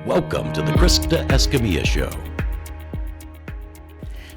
Welcome to the Krista Escamilla Show.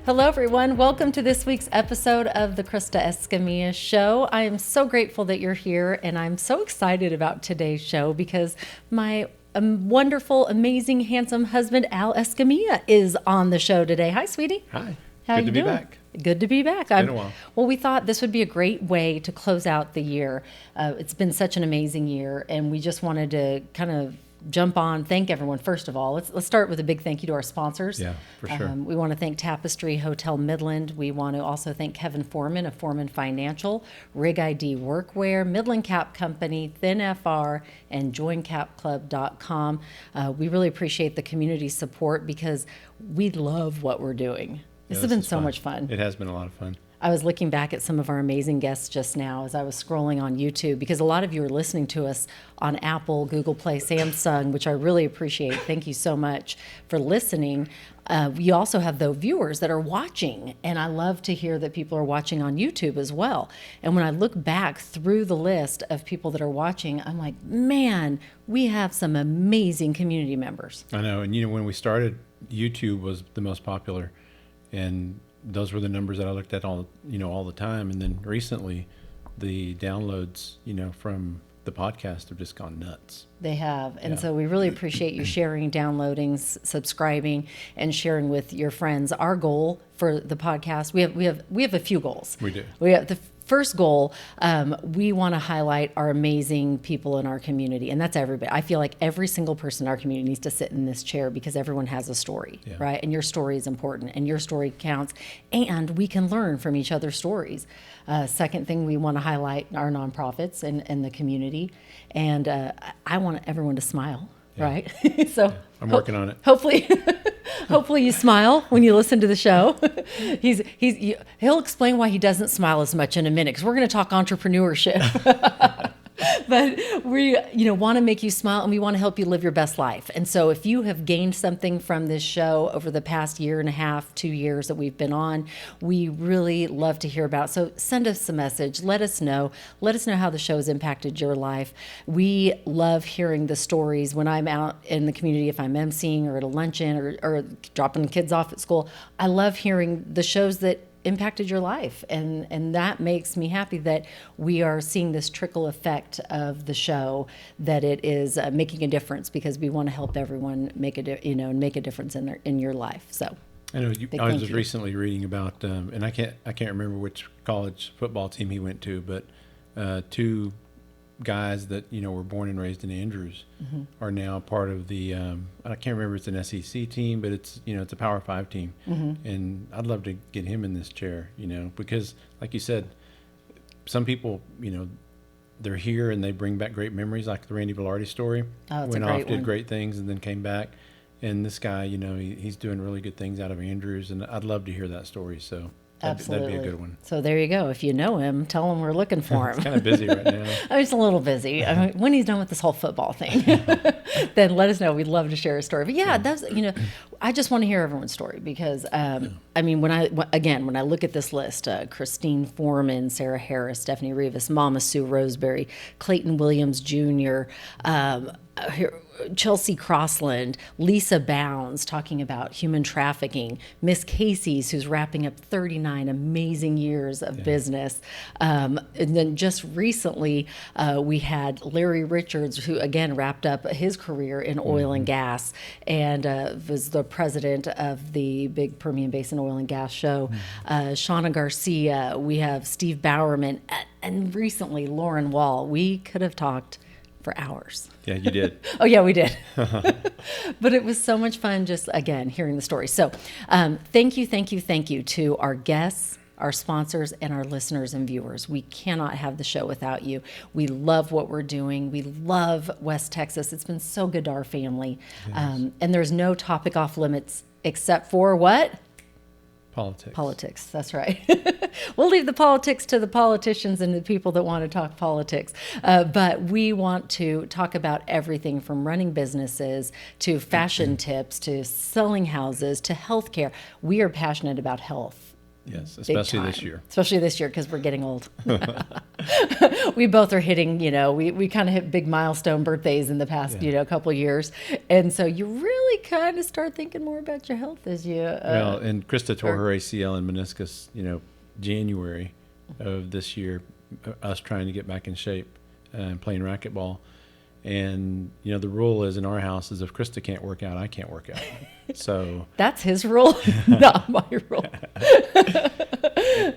Hello, everyone. Welcome to this week's episode of the Krista Escamilla Show. I am so grateful that you're here, and I'm so excited about today's show because my wonderful, amazing, handsome husband, Al Escamilla, is on the show today. Hi, sweetie. Hi. How Good you to be doing? back. Good to be back. It's been a while. Well, we thought this would be a great way to close out the year. It's been such an amazing year, and we just wanted to kind of jump on, thank everyone. First of all, let's start with a big thank you to our sponsors. Yeah, for sure. We want to thank Tapestry Hotel Midland. We want to also thank Kevin Foreman of Foreman Financial, Rig ID Workwear, Midland Cap Company, Thin FR, and JoinCapClub.com. We really appreciate the community support because we love what we're doing. This has been so much fun. It has been a lot of fun. I was looking back at some of our amazing guests just now as I was scrolling on YouTube because a lot of you are listening to us on Apple, Google Play, Samsung, which I really appreciate. Thank you so much for listening. You also have the viewers that are watching, and I love to hear that people are watching on YouTube as well. And when I look back through the list of people that are watching, I'm like, man, we have some amazing community members. I know. And, when we started, YouTube was the most popular, and those were the numbers that I looked at all the time. And then recently the downloads, from the podcast have just gone nuts. They have. And so we really appreciate you sharing, downloading, subscribing, and sharing with your friends. Our goal for the podcast, we have a few goals. We do. We have the first goal, we want to highlight our amazing people in our community, and that's everybody. I feel like every single person in our community needs to sit in this chair because everyone has a story, right? And your story is important, and your story counts, and we can learn from each other's stories. Second thing, we want to highlight our nonprofits and the community, and I want everyone to smile, right? So I'm working on it. Hopefully you smile when you listen to the show. He'll explain why he doesn't smile as much in a minute because we're going to talk entrepreneurship. But we, want to make you smile, and we want to help you live your best life. And so if you have gained something from this show over the past year and a half, 2 years that we've been on, we really love to hear about it. So send us a message. Let us know. Let us know how the show has impacted your life. We love hearing the stories when I'm out in the community, if I'm emceeing or at a luncheon or dropping kids off at school. I love hearing the shows that impacted your life, and that makes me happy that we are seeing this trickle effect of the show, that it is making a difference because we want to help everyone make a difference in your life. So I know I was just recently reading about and I can't remember which college football team he went to, but two guys that were born and raised in Andrews are now part of the I can't remember if it's an SEC team, but it's it's a Power 5 team, and I'd love to get him in this chair, because like you said, some people they're here and they bring back great memories, like the Randy Velarde story. Went off, did great things, and then came back. And this guy, he's doing really good things out of Andrews, and I'd love to hear that story. So absolutely, that'd be a good one. So there you go. If you know him, tell him we're looking for him. He's kind of busy right now. He's a little busy. I mean, when he's done with this whole football thing, then let us know. We'd love to share a story. But that's I just want to hear everyone's story because I mean, when I look at this list, Christine Foreman, Sarah Harris, Stephanie Rivas, Mama Sue Roseberry, Clayton Williams Jr., Chelsea Crossland, Lisa Bounds talking about human trafficking, Miss Casey's, who's wrapping up 39 amazing years of business. And then just recently, we had Larry Richards, who again wrapped up his career in oil and gas and was the president of the big Permian Basin Oil and Gas show. Shauna Garcia, we have Steve Bowerman, and recently Lauren Wall. We could have talked for hours. Yeah, you did. Oh, yeah, we did. But it was so much fun just, again, hearing the story. So thank you to our guests, our sponsors, and our listeners and viewers. We cannot have the show without you. We love what we're doing. We love West Texas. It's been so good to our family. Yes. And there's no topic off limits except for what? Politics. That's right. We'll leave the politics to the politicians and the people that want to talk politics. But we want to talk about everything from running businesses to fashion tips to selling houses to healthcare. We are passionate about health Yes, Big especially time. this year. Especially this year because we're getting old. We both are hitting, we kind of hit big milestone birthdays in the past, couple of years. And so you really kind of start thinking more about your health as you... Well, and Krista tore her ACL and meniscus, January of this year, us trying to get back in shape and playing racquetball. And, the rule is in our house is if Krista can't work out, I can't work out. So that's his rule, not my rule.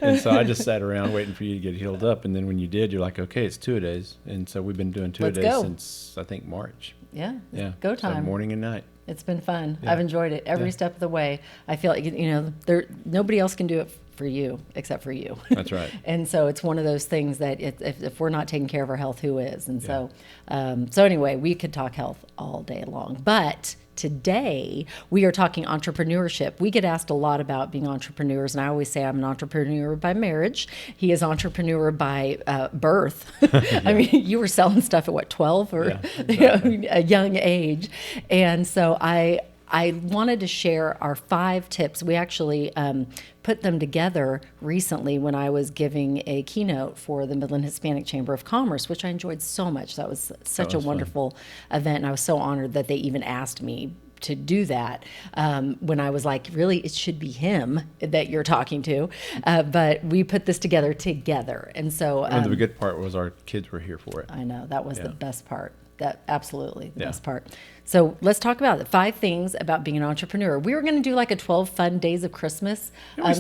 and so I just sat around waiting for you to get healed up. And then when you did, you're like, okay, it's 2-a-days. And so we've been doing 2-a-days since, I think, March. Yeah. Yeah. Go time. So morning and night. It's been fun. Yeah. I've enjoyed it every step of the way. I feel like, nobody else can do it for you except for you. That's right. And so it's one of those things that if we're not taking care of our health, who is? And so anyway, we could talk health all day long. But today we are talking entrepreneurship. We get asked a lot about being entrepreneurs, and I always say I'm an entrepreneur by marriage. He is entrepreneur by birth. I mean, you were selling stuff at 12 or exactly. a young age. And so I wanted to share our 5 tips. We actually put them together recently when I was giving a keynote for the Midland Hispanic Chamber of Commerce, which I enjoyed so much. That was such a wonderful event, and I was so honored that they even asked me to do that when I was like, really, it should be him that you're talking to. But we put this together. And so... the good part was our kids were here for it. I know. That was the best part. That absolutely the best part. So let's talk about it. 5 things about being an entrepreneur. We were going to do like a 12 fun days of Christmas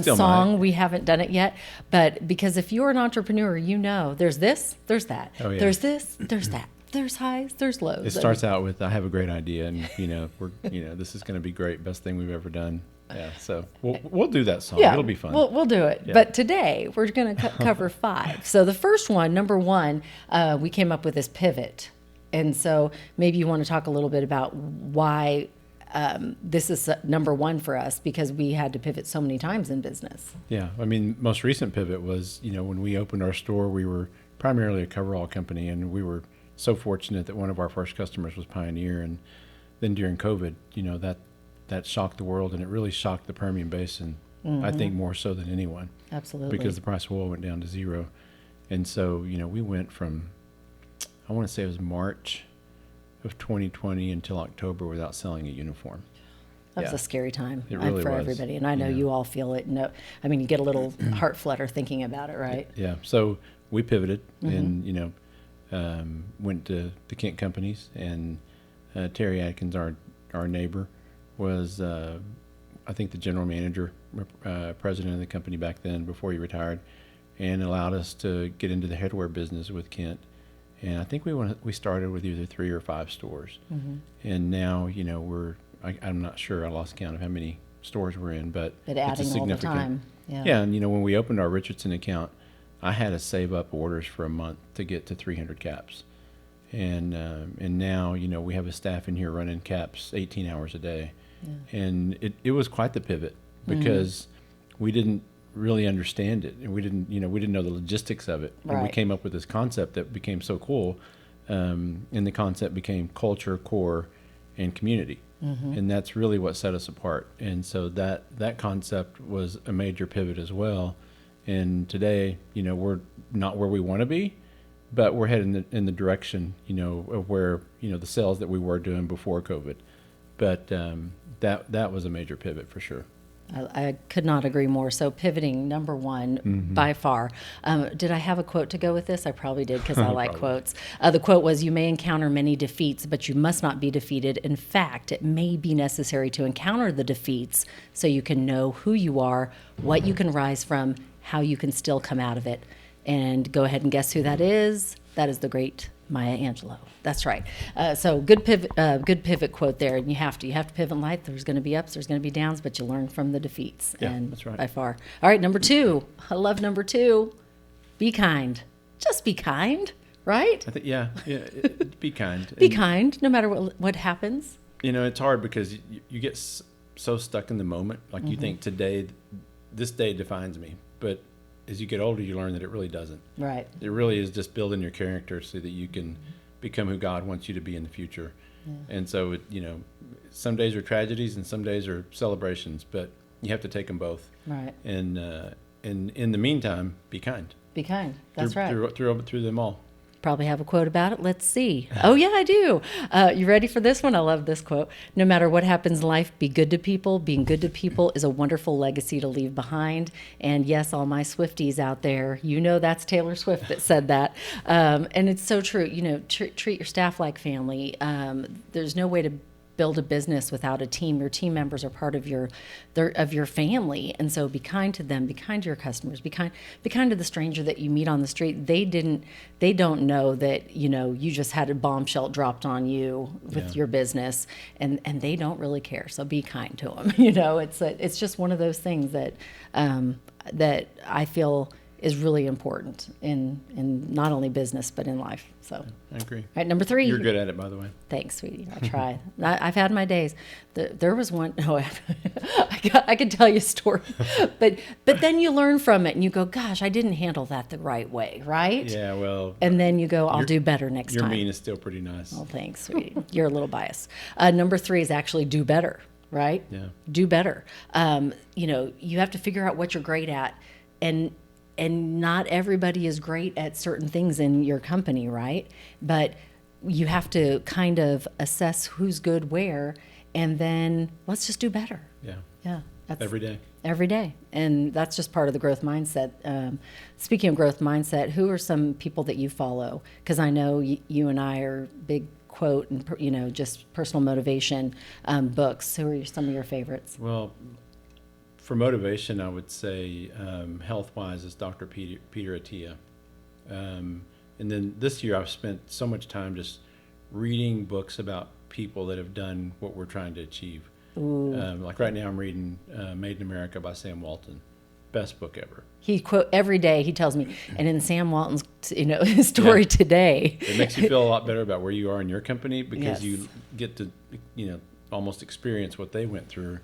song. Might. We haven't done it yet, but because if you're an entrepreneur, there's this, there's that, there's this, there's that, there's highs, there's lows. It starts out with I have a great idea, and we're this is going to be great, best thing we've ever done. Yeah, so we'll do that song. It'll be fun. We'll do it. Yeah. But today we're going to cover 5. So the first one, number 1, we came up with this pivot. And so maybe you want to talk a little bit about why this is number 1 for us, because we had to pivot so many times in business. Yeah. I mean, most recent pivot was, when we opened our store, we were primarily a coverall company, and we were so fortunate that one of our first customers was Pioneer. And then during COVID, that shocked the world, and it really shocked the Permian Basin, I think more so than anyone. Absolutely. Because the price of oil went down to 0. And so, we went from, I want to say it was March of 2020 until October without selling a uniform. That was a scary time it really for was. everybody. And I know you all feel it. No, I mean, you get a little heart flutter thinking about it, right? Yeah. So we pivoted and, went to the Kent companies, and Terry Atkins, our neighbor, was, I think, the general manager, president of the company back then before he retired, and allowed us to get into the headwear business with Kent. And I think we started with either 3 or 5 stores. And now, I'm not sure, I lost count of how many stores we're in, but it's adding a significant. all the time. Yeah, and when we opened our Richardson account, I had to save up orders for a month to get to 300 caps. And now, we have a staff in here running caps 18 hours a day. Yeah. And it was quite the pivot, because we didn't really understand it, and we didn't know the logistics of it. And we came up with this concept that became so cool, and the concept became culture, core, and community. And that's really what set us apart. And so that concept was a major pivot as well. And today, we're not where we want to be, but we're heading in the direction, of where, the sales that we were doing before COVID. But that was a major pivot for sure. I could not agree more. So pivoting, number 1, by far. Did I have a quote to go with this? I probably did, because I like quotes. The quote was, "You may encounter many defeats, but you must not be defeated. In fact, it may be necessary to encounter the defeats so you can know who you are, what you can rise from, how you can still come out of it." And go ahead and guess who that is. That is the great Maya Angelou. That's right. So good pivot quote there. And you have to pivot in life. There's going to be ups, there's going to be downs, but you learn from the defeats. Yeah, and that's right. By far. All right, number 2. I love number 2. Be kind. Just be kind, right? I think, be kind. Be kind, no matter what happens. It's hard because you get so stuck in the moment. Like you think this day defines me, but as you get older, you learn that it really doesn't. Right. It really is just building your character so that you can become who God wants you to be in the future. Yeah. And so, some days are tragedies and some days are celebrations, but you have to take them both. Right. And in the meantime, be kind. Be kind. That's right. Through them all. Probably have a quote about it. Let's see. Oh, yeah, I do. You ready for this one? I love this quote. No matter what happens in life, be good to people. Being good to people is a wonderful legacy to leave behind. And yes, all my Swifties out there, you know that's Taylor Swift that said that. And it's so true. You know, treat your staff like family. There's no way to build a business without a team. Your team members are part of your family, and so be kind to them. Be kind to your customers. Be kind to the stranger that you meet on the street. They don't know that you just had a bombshell dropped on you with your business, and they don't really care. So be kind to them. It's just one of those things that that I feel is really important in not only business but in life. So I agree. All right, number 3. You're good at it, by the way. Thanks, sweetie. I try. I've had my days. There was one. Oh, I could tell you a story, but then you learn from it and you go, "Gosh, I didn't handle that the right way, right?" Yeah, well. And then you go, "I'll do better next time." Your mean is still pretty nice. Oh, thanks, sweetie. You're a little biased. Number 3 is actually do better, right? Yeah. Do better. You have to figure out what you're great at, and not everybody is great at certain things in your company, right? But you have to kind of assess who's good where, and then let's just do better. Yeah. Yeah. That's every day. Every day. And that's just part of the growth mindset. Speaking of growth mindset, who are some people that you follow? Because I know you and I are big quote and, just personal motivation books. Who are some of your favorites? Well, for motivation, I would say health-wise is Dr. Peter Attia. And then this year I've spent so much time just reading books about people that have done what we're trying to achieve. Like right now I'm reading Made in America by Sam Walton. Best book ever. He quote every day. He tells me, and in Sam Walton's story today, it makes you feel a lot better about where you are in your company because Yes. you get to almost experience what they went through.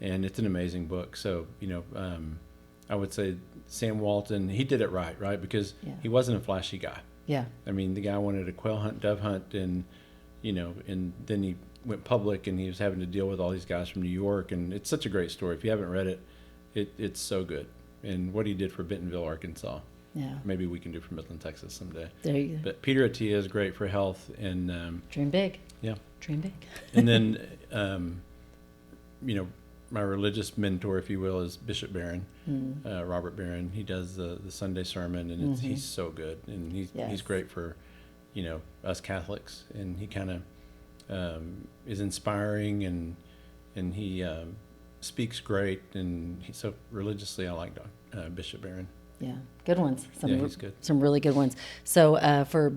And it's an amazing book. So, I would say Sam Walton, he did it right? Because he wasn't a flashy guy. Yeah. I mean, the guy wanted a quail hunt, dove hunt, and then he went public and he was having to deal with all these guys from New York. And it's such a great story. If you haven't read it, it's so good. And what he did for Bentonville, Arkansas. Yeah. Maybe we can do for Midland, Texas someday. There you go. But Peter Attia is great for health and Dream big. Yeah. Dream big. And then my religious mentor, if you will, is Bishop Barron, Robert Barron. He does the Sunday sermon, and he's so good, and he's great for, us Catholics, and he kind of is inspiring, and he speaks great, and so religiously I like Bishop Barron. Yeah, good ones. He's good. Some really good ones. So for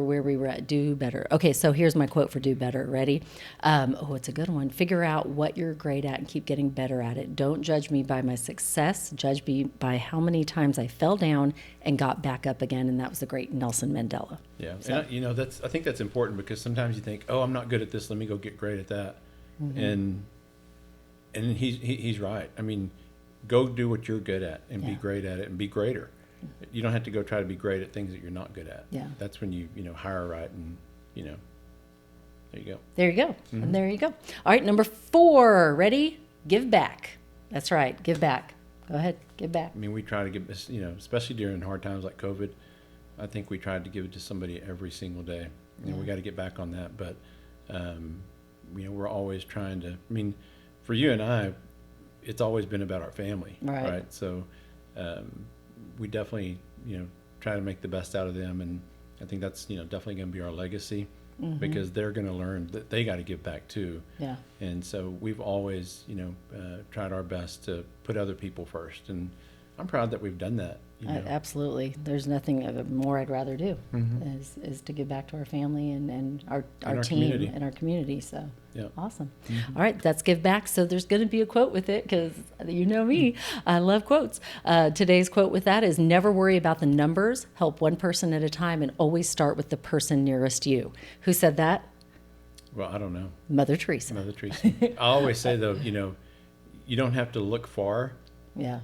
where we were at, do better. Okay, so here's my quote for do better. Ready? It's a good one. Figure out what you're great at and keep getting better at it. Don't judge me by my success. Judge me by how many times I fell down and got back up again. And that was the great Nelson Mandela. Yeah, So. and I think that's important because sometimes you think, oh, I'm not good at this. Let me go get great at that. And he's right. I mean, go do what you're good at and be great at it and be greater. You don't have to go try to be great at things that you're not good at. Yeah. That's when you hire right and there you go. There you go. And there you go. All right, number 4. Ready? Give back. That's right. Give back. Go ahead. Give back. I mean, we try to give this, especially during hard times like COVID, I think we tried to give it to somebody every single day. We got to get back on that. But, we're always trying to, I mean, for you and I, it's always been about our family, right? So we definitely, try to make the best out of them, and I think that's, definitely going to be our legacy because they're going to learn that they got to give back too. Yeah. And so we've always, tried our best to put other people first, and I'm proud that we've done that. Absolutely. There's nothing more I'd rather do is to give back to our family and our team community. and our community. So awesome. Mm-hmm. All right, that's give back. So there's going to be a quote with it because you know me, I love quotes. Today's quote with that is never worry about the numbers, help one person at a time, and always start with the person nearest you. Who said that? Well, I don't know. Mother Teresa. Mother Teresa. I always say though, you don't have to look far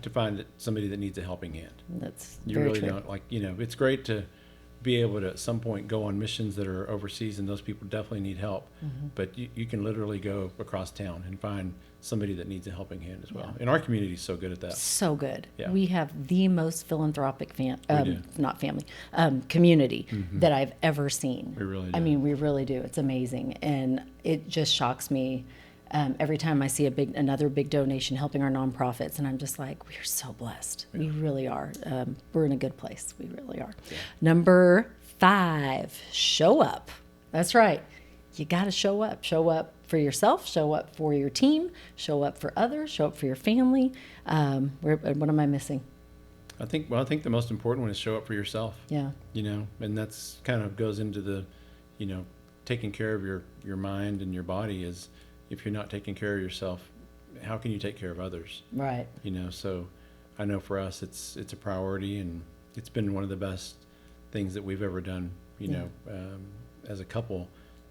to find somebody that needs a helping hand. That's You very really true. don't. Like, it's great to be able to at some point go on missions that are overseas, and those people definitely need help. But you can literally go across town and find somebody that needs a helping hand as well. And our community is so good at that. So good. Yeah. We have the most philanthropic do. community that I've ever seen. We really I do. mean, we really do. It's amazing, and it just shocks me every time I see another big donation helping our nonprofits, and I'm just like, we are so blessed. We really are. We're in a good place. We really are. Number 5, show up. That's right. You got to show up. Show up for yourself. Show up for your team. Show up for others. Show up for your family. What am I missing? I think the most important one is show up for yourself. Yeah. And that's kind of goes into the, taking care of your mind and your body. Is if you're not taking care of yourself, how can you take care of others? Right. So I know for us, it's a priority, and it's been one of the best things that we've ever done, as a couple,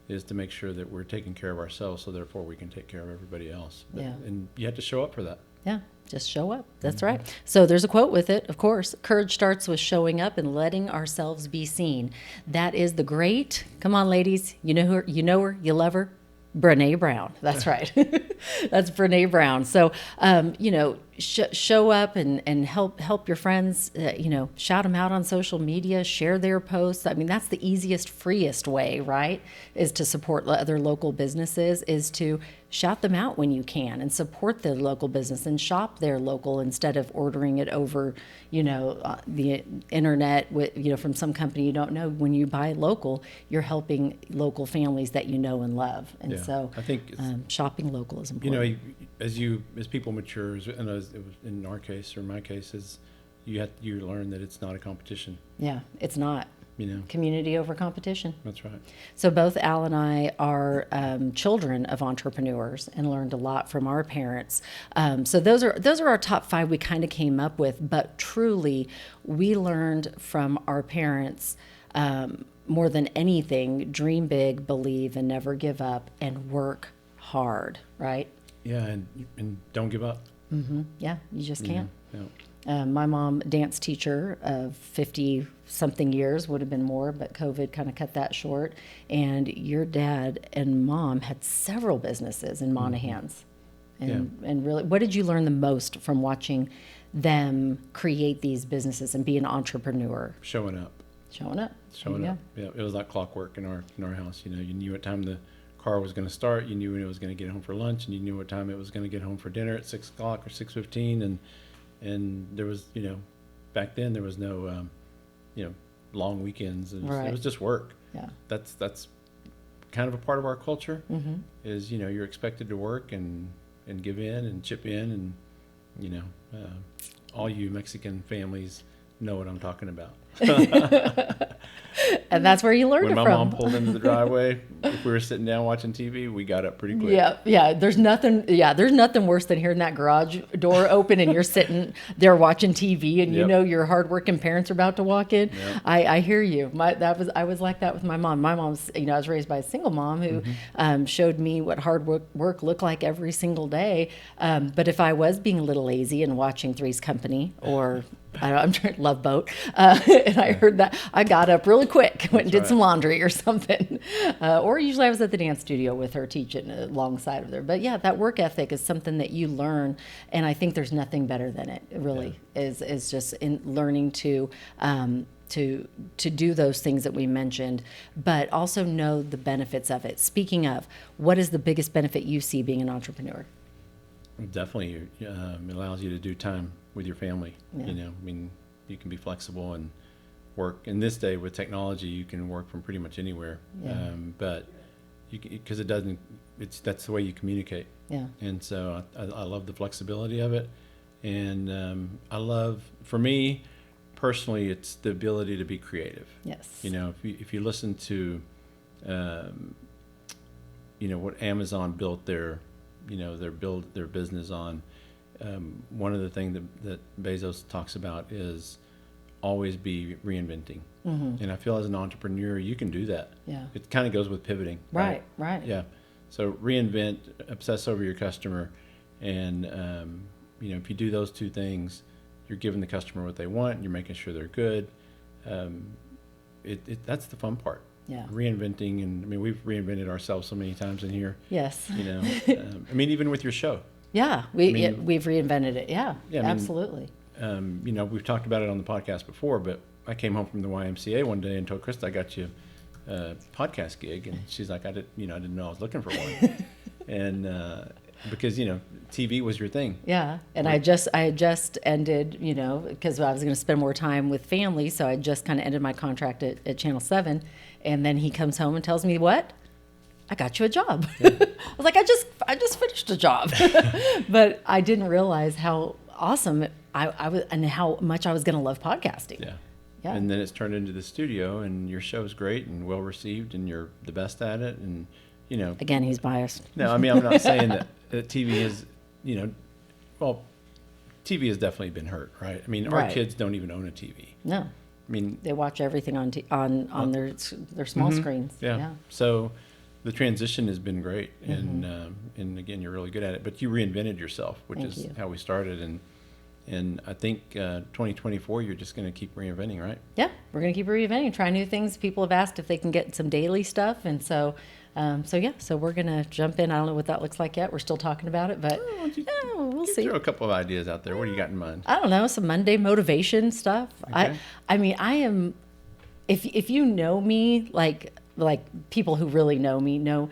is to make sure that we're taking care of ourselves, so therefore we can take care of everybody else. And you have to show up for that. Yeah, just show up. That's right. So there's a quote with it, of course. Courage starts with showing up and letting ourselves be seen. That is the great, come on, ladies, you know her, you love her, Brene Brown. That's right. That's Brene Brown. So, show up and help your friends, shout them out on social media, share their posts. I mean, that's the easiest, freest way, right? Is to support other local businesses, is to shout them out when you can and support the local business and shop their local instead of ordering it over, the internet with, from some company you don't know. When you buy local, you're helping local families that you know and love. And so I think shopping local is important. As people mature, and as it was in our case or my case, is you learn that it's not a competition. Yeah, it's not. Community over competition. That's right. So both Al and I are children of entrepreneurs and learned a lot from our parents. So those are our top 5 we kind of came up with, but truly we learned from our parents more than anything: dream big, believe, and never give up, and work hard. Right? Yeah, and don't give up. Yeah, you just can't. Yeah. My mom, dance teacher of 50-something years, would have been more, but COVID kind of cut that short. And your dad and mom had several businesses in Monahans. And really, what did you learn the most from watching them create these businesses and be an entrepreneur? Showing up. Showing up. Yeah, it was like clockwork in our house. You knew what time the car was going to start. You knew when it was going to get home for lunch, and you knew what time it was going to get home for dinner at 6 o'clock or 6:15. And there was, back then there was no, long weekends. It was just work. Yeah. That's kind of a part of our culture. Is you're expected to work and give in and chip in, and all you Mexican families know what I'm talking about. And that's where you learned it from. When my mom pulled into the driveway, if we were sitting down watching TV, we got up pretty quick. Yeah. There's nothing worse than hearing that garage door open and you're sitting there watching TV and your hardworking parents are about to walk in. Yep. I hear you. I was like that with my mom. My mom's, I was raised by a single mom who showed me what hard work looked like every single day. But if I was being a little lazy and watching Three's Company or I'm trying Love Boat, and I heard that, I got up really quick, went and did some laundry or something. Or usually I was at the dance studio with her teaching alongside of her. But yeah, that work ethic is something that you learn, and I think there's nothing better than it. It really is just in learning to do those things that we mentioned, but also know the benefits of it. Speaking of, what is the biggest benefit you see being an entrepreneur? Definitely, it allows you to do time with your family. Yeah. You can be flexible and work. In this day with technology, you can work from pretty much anywhere. Yeah. But because that's the way you communicate. Yeah. And so I love the flexibility of it, and for me personally, it's the ability to be creative. Yes. If you listen to, what Amazon built their business on. One of the things that Bezos talks about is always be reinventing. And I feel as an entrepreneur, you can do that. Yeah. It kind of goes with pivoting. Right. Yeah. So reinvent, obsess over your customer. And, if you do those two things, you're giving the customer what they want. You're making sure they're good. that's the fun part. Yeah. Reinventing, and I mean, we've reinvented ourselves so many times in here. Yes. You know, I mean, even with your show. Yeah, we've reinvented it. Yeah, Yeah, I mean, absolutely. You know, we've talked about it on the podcast before, but I came home from the YMCA one day and told Krista, I got you a podcast gig, and she's like, I didn't know I was looking for one, and because you know, TV was your thing. Yeah, and I had just ended, you know, because I was going to spend more time with family, so I just kind of ended my contract at Channel 7, and then he comes home and tells me, what? I got you a job. Yeah. I was like, I just finished a job. But I didn't realize how awesome I was and how much I was going to love podcasting. Yeah. Yeah. And then it's turned into the studio, and your show's great and well received, and you're the best at it. And, you know. Again, he's biased. No, I mean, I'm not saying that TV is, you know, well, TV has definitely been hurt, right? I mean, our kids don't even own a TV. No. I mean, they watch everything on their small screens. Yeah. So the transition has been great, and again, you're really good at it. But you reinvented yourself, which is how we started, and I think 2024, you're just going to keep reinventing, right? Yeah, we're going to keep reinventing, try new things. People have asked if they can get some daily stuff, and so we're going to jump in. I don't know what that looks like yet. We're still talking about it, but we'll see. Throw a couple of ideas out there. What do you got in mind? I don't know, some Monday motivation stuff. Okay. I mean, I am. If you know me, like people who really know me know,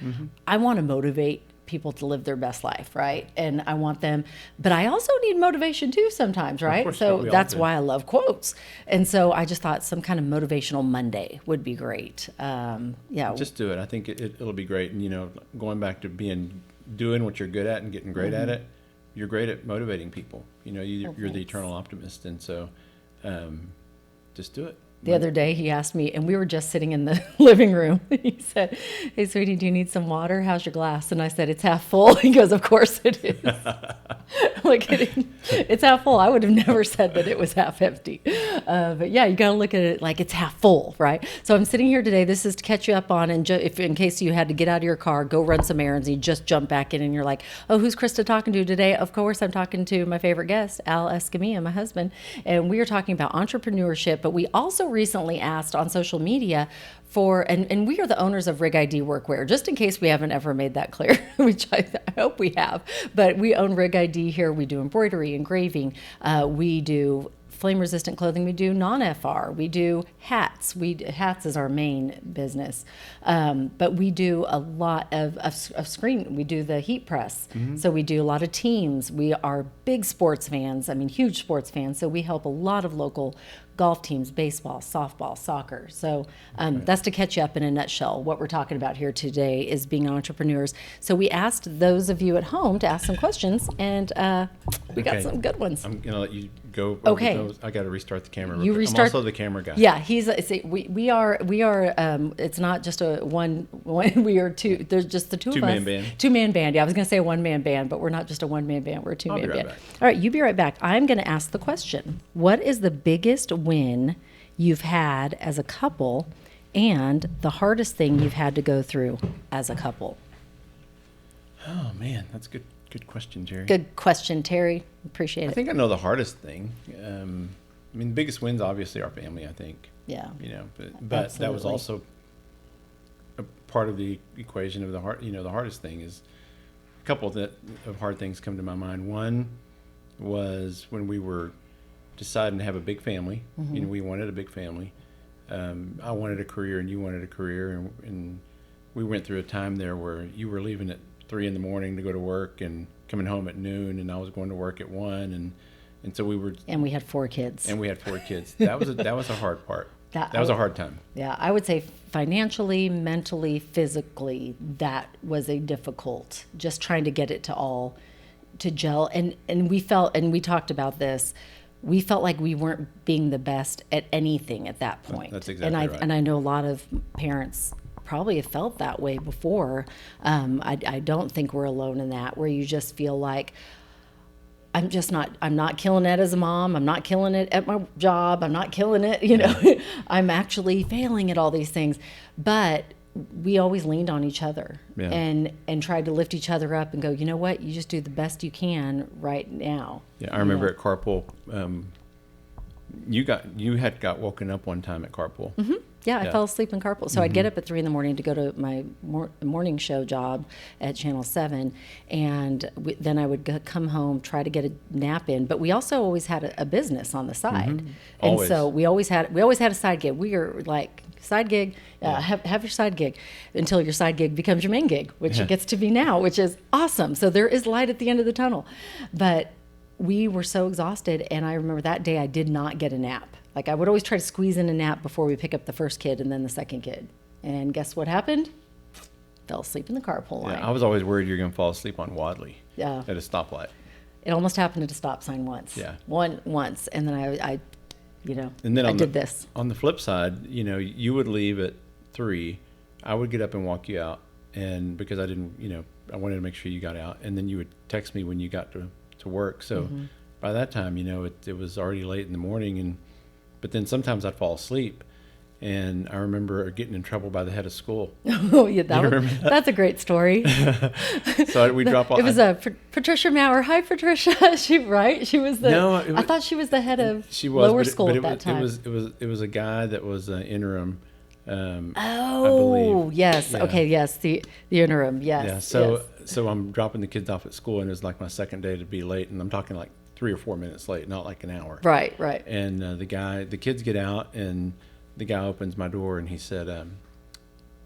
I want to motivate people to live their best life, right? And I want them, but I also need motivation too sometimes, right? Course, so that's why I love quotes. And so I just thought some kind of motivational Monday would be great. Yeah. Just do it. I think it'll be great. And, you know, going back to doing what you're good at and getting great at it, you're great at motivating people. You know, you're the eternal optimist. And so just do it. The other day he asked me, and we were just sitting in the living room. He said, "Hey, sweetie, do you need some water? How's your glass?" And I said, "It's half full." He goes, "Of course it is." Like, it's half full. I would have never said that it was half empty. But yeah, you got to look at it like it's half full, right? So I'm sitting here today. This is to catch you up on, and if in case you had to get out of your car, go run some errands, and you just jump back in, and you're like, "Oh, who's Krista talking to today?" Of course, I'm talking to my favorite guest, Al Escamilla, my husband, and we are talking about entrepreneurship. But we also recently asked on social media for, and we are the owners of Rig ID Workwear, just in case we haven't ever made that clear, which I hope we have. But we own Rig ID here. We do embroidery, engraving. We do flame-resistant clothing. We do non-FR. We do hats. Hats is our main business. But we do a lot of screen. We do the heat press. So we do a lot of teams. We are big sports fans. I mean, huge sports fans. So we help a lot of local golf teams, baseball, softball, soccer. So that's to catch you up in a nutshell. What we're talking about here today is being entrepreneurs. So we asked those of you at home to ask some questions, and we got some good ones. I'm going to let you go. Okay. Those. I got to restart the camera. You restart. I'm also the camera guy. Yeah, we are. It's not just a one. We are two. There's just the two of us. Two-man band. Two-man band. Yeah, I was going to say a one-man band, but we're not just a one-man band. We're a two-man band. Back. All right, you be right back. I'm going to ask the question. What is the biggest win you've had as a couple, and the hardest thing you've had to go through as a couple? Oh man, that's a good question, Jerry. Good question, Terry. Appreciate it. I think I know the hardest thing. I mean, the biggest win's obviously our family, I think. Yeah. You know, but that was also a part of the equation of the hard. You know, the hardest thing is a couple of hard things come to my mind. One was when we were deciding to have a big family. You know, we wanted a big family. I wanted a career, and you wanted a career, and we went through a time there where you were leaving at 3 a.m. to go to work and coming home at noon, and I was going to work at 1, and so we were. And we had 4 kids. And we had 4 kids. That was a hard part. That was a hard time. Yeah, I would say financially, mentally, physically, that was a difficult. Just trying to get it to gel, and we felt, and we talked about this. We felt like we weren't being the best at anything at that point. That's exactly right. And I know a lot of parents probably have felt that way before. I don't think we're alone in that, where you just feel like, I'm not killing it as a mom. I'm not killing it at my job. I'm not killing it, you know. I'm actually failing at all these things. But we always leaned on each other and tried to lift each other up and go, you know what, you just do the best you can right now. Yeah, I remember at Carpool, you had got woken up one time at carpool. Yeah, I fell asleep in carpool. So I'd get up at 3 a.m. to go to my morning show job at Channel 7. And then I would come home, try to get a nap in. But we also always had a business on the side. And Always. so we always had a side gig. We are like, side gig, have your side gig until your side gig becomes your main gig, which it gets to be now, which is awesome. So there is light at the end of the tunnel. But we were so exhausted. And I remember that day I did not get a nap. Like I would always try to squeeze in a nap before we pick up the first kid and then the second kid. And guess what happened? Fell asleep in the carpool line. Yeah, I was always worried you're going to fall asleep on Wadley Yeah. at a stoplight. It almost happened at a stop sign once. Yeah. Once. And then I And then I did this. On the flip side, you would leave at 3. I would get up and walk you out, and because I didn't, I wanted to make sure you got out, and then you would text me when you got to work. So by that time, it was already late in the morning, but then sometimes I'd fall asleep, and I remember getting in trouble by the head of school. Oh, yeah, that's a great story. So we drop off. It was Patricia Maurer. Hi, Patricia. She was the. No, I thought she was the head of she was, lower but school but at that time. It was a guy that was interim. I Oh, believe. yes. Yeah. Okay, yes. The interim. Yes. Yeah. yes. So I'm dropping the kids off at school, and it was like my second day to be late, and I'm talking like 3 or 4 minutes late, not like an hour. Right. And the kids get out, and the guy opens my door, and he said,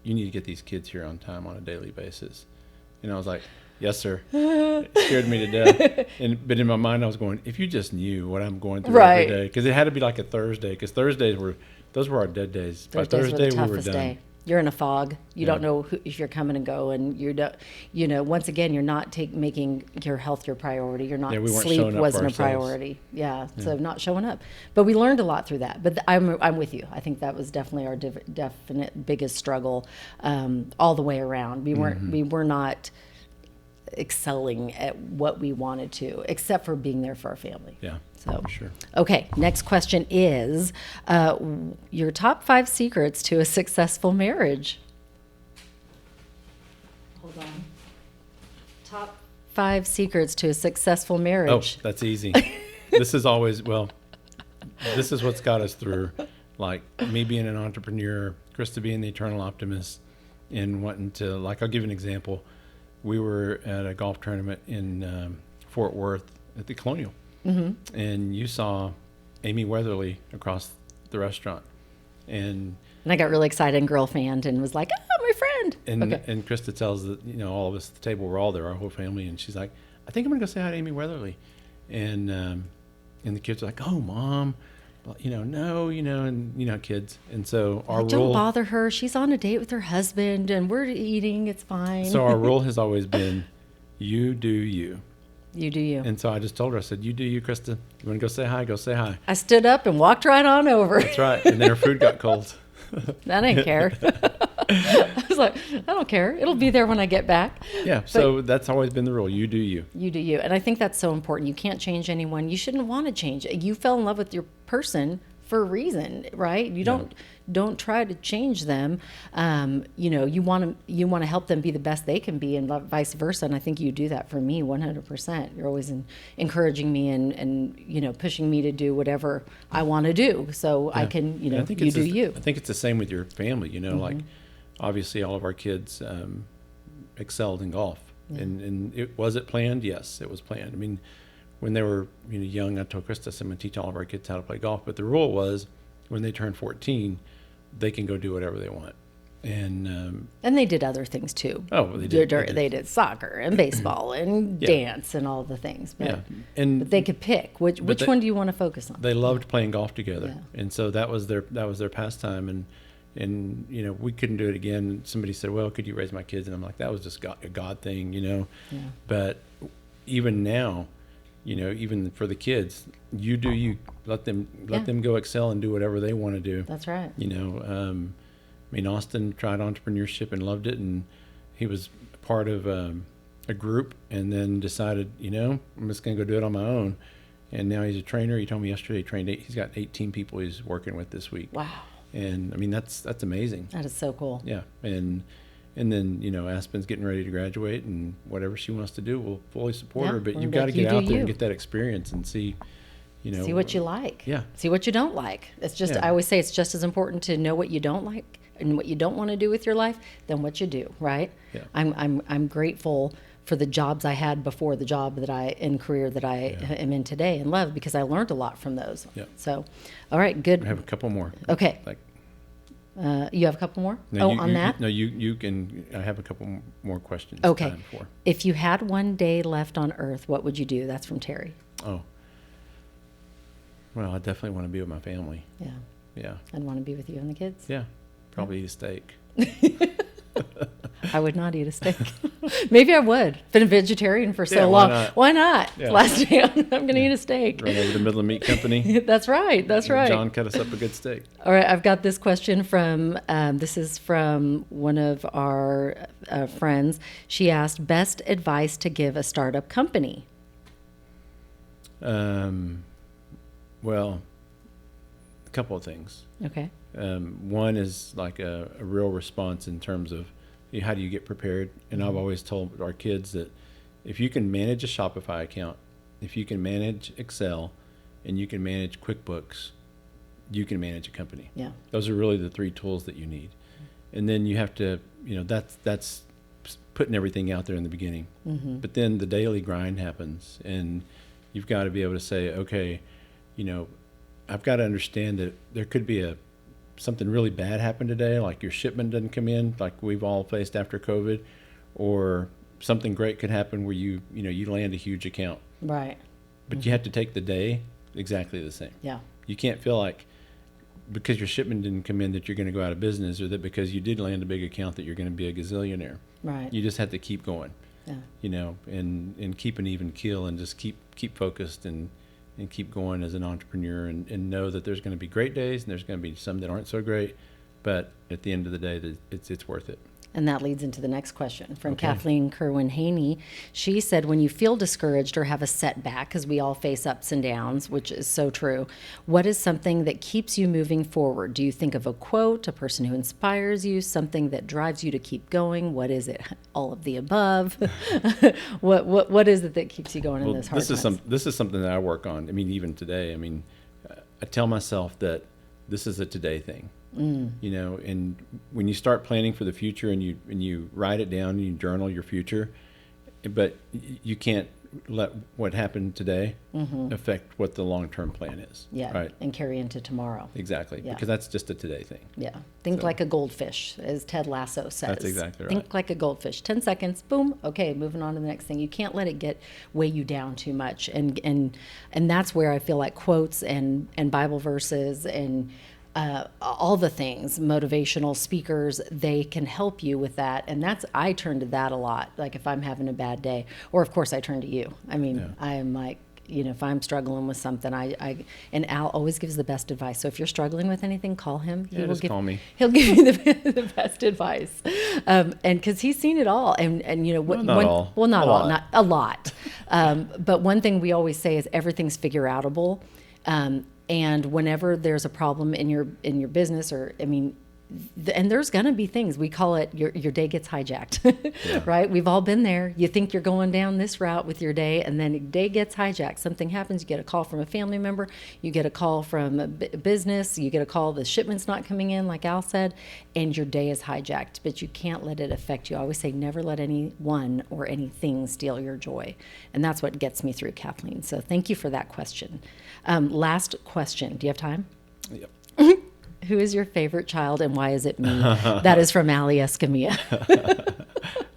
"You need to get these kids here on time on a daily basis." And I was like, "Yes, sir." It scared me to death. But in my mind, I was going, "If you just knew what I'm going through every day," because it had to be like a Thursday, because Thursdays were our dead days. By Thursdays were the Thursday, we were toughest done. day. You're in a fog. You don't know if you're coming and go, and you don't. Once again, you're not making your health your priority. You're not. Yeah, we weren't sleep showing up wasn't for a ourselves. priority. Yeah, so not showing up. But we learned a lot through that. But I'm with you. I think that was definitely our definite biggest struggle, all the way around. We were not excelling at what we wanted to, except for being there for our family. Yeah. So Sure. Okay, next question is your top 5 secrets to a successful marriage. Hold on. Top 5 secrets to a successful Oh, marriage. that's easy. This is what's got us through. Like me being an entrepreneur, Krista being the eternal optimist, and wanting to, like, I'll give you an example. We were at a golf tournament in Fort Worth at the Colonial, and you saw Amy Weatherly across the restaurant, and I got really excited and girl fanned and was like, "Oh, my friend!" and Krista tells all of us at the table, we're all there, our whole family, and she's like, "I think I'm gonna go say hi to Amy Weatherly," and the kids are like, "Oh, Mom." No, and kids. And so our Don't rule, bother her. She's on a date with her husband, and we're eating. It's fine. so our rule has always been, you do you. You do you. And so I just told her, I said, you do you, Krista. You want to go say hi? Go say hi. I stood up and walked right on over. That's right. And then her food got cold. I didn't care. I was like, I don't care. It'll be there when I get back. Yeah. So that's always been the rule. You do you. You do you. And I think that's so important. You can't change anyone. You shouldn't want to change. You fell in love with your person for a reason, right? You don't try to change them. You want to help them be the best they can be, and vice versa. And I think you do that for me 100%. You're always encouraging me and pushing me to do whatever I want to do, so I can I think you do you. I think it's the same with your family. Like obviously all of our kids excelled in golf, and was it planned? Yes, it was planned. I mean, when they were young, I told Krista, I'm going to teach all of our kids how to play golf. But the rule was, when they turn 14, they can go do whatever they want. And they did other things too. Oh, they did. They did soccer and baseball and dance and all the things. But, but they could pick which one do you want to focus on. They loved playing golf together, and so that was their pastime. And we couldn't do it again. Somebody said, "Well, could you raise my kids?" And I'm like, "That was just a God thing, Yeah. But even now, even for the kids, you do you. Let them go excel and do whatever they want to do. That's right. Austin tried entrepreneurship and loved it, and he was part of a group, and then decided, I'm just going to go do it on my own. And now he's a trainer. He told me yesterday he's got 18 people he's working with this week. Wow. And that's amazing. That is so cool. Yeah. And then, Aspen's getting ready to graduate, and whatever she wants to do, we'll fully support her. But you've got to get out there and get that experience and see, See what you like. Yeah. See what you don't like. It's just, Yeah. I always say it's just as important to know what you don't like and what you don't want to do with your life than what you do, right? Yeah. I'm grateful for the jobs I had before the job that career that I am in today and love, because I learned a lot from those. Yeah. So, all right, good. I have a couple more. Okay. Like, You have a couple more? no, on that? No, you can. I have a couple more questions. Okay. Time for. If you had one day left on Earth, what would you do? That's from Terry. Oh. Well, I definitely want to be with my family. Yeah. Yeah. I'd want to be with you and the kids. Yeah. Probably eat a steak. I would not eat a steak. Maybe I would. Been a vegetarian for so Yeah, why long. not? Why not? Yeah. Last day I'm going to eat a steak. Run over to Midland Meat Company. That's right. That's right. John cut us up a good steak. All right. I've got this question from, this is from one of our friends. She asked, best advice to give a startup company. Well, a couple of things. Okay. One is like a real response in terms of how do you get prepared. And I've always told our kids that if you can manage a Shopify account, if you can manage Excel, and you can manage QuickBooks, you can manage a company. Yeah. Those are really the three tools that you need. And then you have to, that's putting everything out there in the beginning. Mm-hmm. But then the daily grind happens, and you've got to be able to say, okay, I've got to understand that there could be something really bad happen today, like your shipment doesn't come in, like we've all faced after COVID, or something great could happen where you land a huge account. Right. But you have to take the day exactly the same. Yeah. You can't feel like because your shipment didn't come in that you're going to go out of business, or that because you did land a big account that you're going to be a gazillionaire. Right. You just have to keep going. Yeah. And keep an even keel, and just keep focused and keep going as an entrepreneur, and know that there's going to be great days and there's going to be some that aren't so great, but at the end of the day, it's worth it. And that leads into the next question from Okay. Kathleen Kerwin-Haney. She said, when you feel discouraged or have a setback, because we all face ups and downs, which is so true, what is something that keeps you moving forward? Do you think of a quote, a person who inspires you, something that drives you to keep going? What is it? All of the above? What is it that keeps you going in those hard times? This is something that I work on. I mean, even today, I tell myself that this is a today thing. And when you start planning for the future, and you write it down and you journal your future, but you can't let what happened today affect what the long-term plan is. Yeah. Right. And carry into tomorrow. Exactly. Yeah. Because that's just a today thing. Yeah. Think So- like a goldfish, as Ted Lasso says. That's exactly right. Think like a goldfish. 10 seconds, boom, okay, moving on to the next thing. You can't let it weigh you down too much. And that's where I feel like quotes and Bible verses and all the things, motivational speakers, they can help you with that. And I turn to that a lot. Like if I'm having a bad day, or of course I turn to you. I'm like, if I'm struggling with something, and Al always gives the best advice. So if you're struggling with anything, call him. Just call me. He'll give you the best advice. And because he's seen it all. And not all. Well, not A all, lot. not a lot. But one thing we always say is everything's figure outable. And whenever there's a problem in your business, and there's going to be things, we call it your day gets hijacked, Yeah. right? We've all been there. You think you're going down this route with your day, and then your day gets hijacked. Something happens. You get a call from a family member. You get a call from a business. You get a call, the shipment's not coming in, like Al said, and your day is hijacked. But you can't let it affect you. I always say never let anyone or anything steal your joy. And that's what gets me through, Kathleen. So thank you for that question. Last question. Do you have time? Yep. Who is your favorite child and why is it me? That is from Allie Escamilla.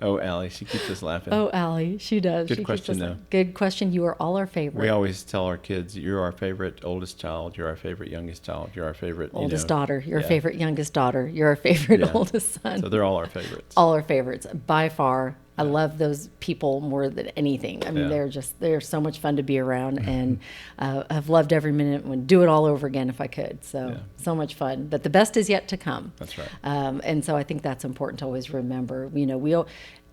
Oh, Allie, she keeps us laughing. Oh, Allie, she does. Good She keeps question, us- though. Good question. You are all our favorite. We always tell our kids, you're our favorite oldest child, you're our favorite youngest child, you're our favorite Oldest daughter. Your yeah. favorite youngest daughter. You're our favorite Yeah. oldest son. So they're all our favorites. All our favorites by far. I love those people more than anything. I mean, Yeah. they're so much fun to be around, and I've loved every minute. Would do it all over again if I could. So so much fun. But the best is yet to come. That's right. And so I think that's important to always remember.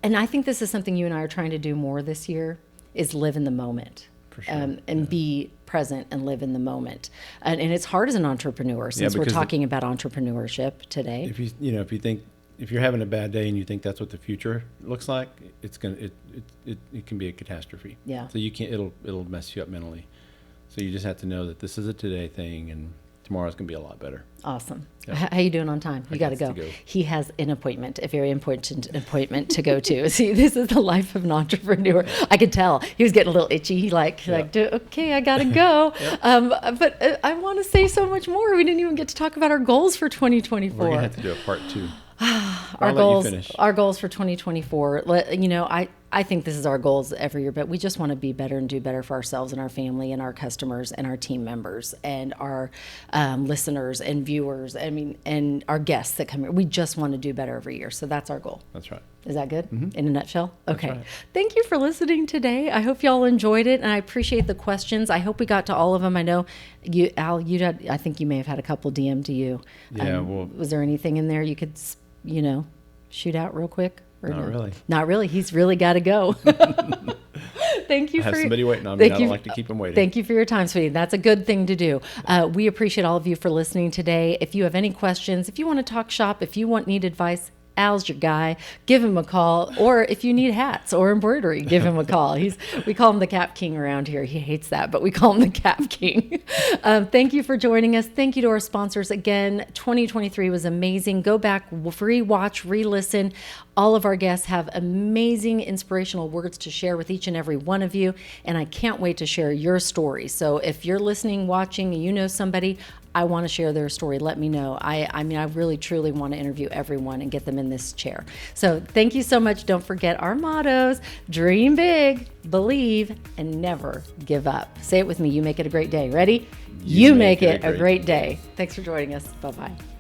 And I think this is something you and I are trying to do more this year, is live in the moment. For sure. And be present and live in the moment. And it's hard as an entrepreneur, since we're because talking about entrepreneurship today. If you're having a bad day and you think that's what the future looks like, it can be a catastrophe. Yeah. So it'll mess you up mentally. So you just have to know that this is a today thing, and tomorrow's going to be a lot better. Awesome. Yeah. How you doing on time? You got to got go. to go. He has an appointment, a very important appointment to go to. See, this is the life of an entrepreneur. I could tell he was getting a little itchy. He okay, I got to go. But I want to say so much more. We didn't even get to talk about our goals for 2024. We're going to have to do a part 2. Our goals for 2024. I think this is our goals every year, but we just want to be better and do better for ourselves and our family and our customers and our team members and our listeners and viewers. And our guests that come here. We just want to do better every year. So that's our goal. That's right. Is that good? In a nutshell? Okay. Right. Thank you for listening today. I hope y'all enjoyed it, and I appreciate the questions. I hope we got to all of them. I know you, Al, I think you may have had a couple DM to you. Yeah. Was there anything in there you could, shoot out real quick? Or Not really. Not really. He's really got to go. Thank you I have for somebody waiting on me. I don't like to keep them waiting. Thank you for your time, sweetie. That's a good thing to do. We appreciate all of you for listening today. If you have any questions, if you want to talk shop, if you need advice, Al's your guy. Give him a call. Or if you need hats or embroidery, give him a call. We call him the Cap King around here. He hates that, but we call him the Cap King. Thank you for joining us. Thank you to our sponsors. Again, 2023 was amazing. Go back, re-watch, re-listen. All of our guests have amazing inspirational words to share with each and every one of you, and I can't wait to share your story. So if you're listening, watching, and you know somebody, I want to share their story. Let me know. I really, truly want to interview everyone and get them in this chair. So thank you so much. Don't forget our mottos: dream big, believe, and never give up. Say it with me. You make it a great day. Ready? You make it a great day. Thanks for joining us. Bye-bye.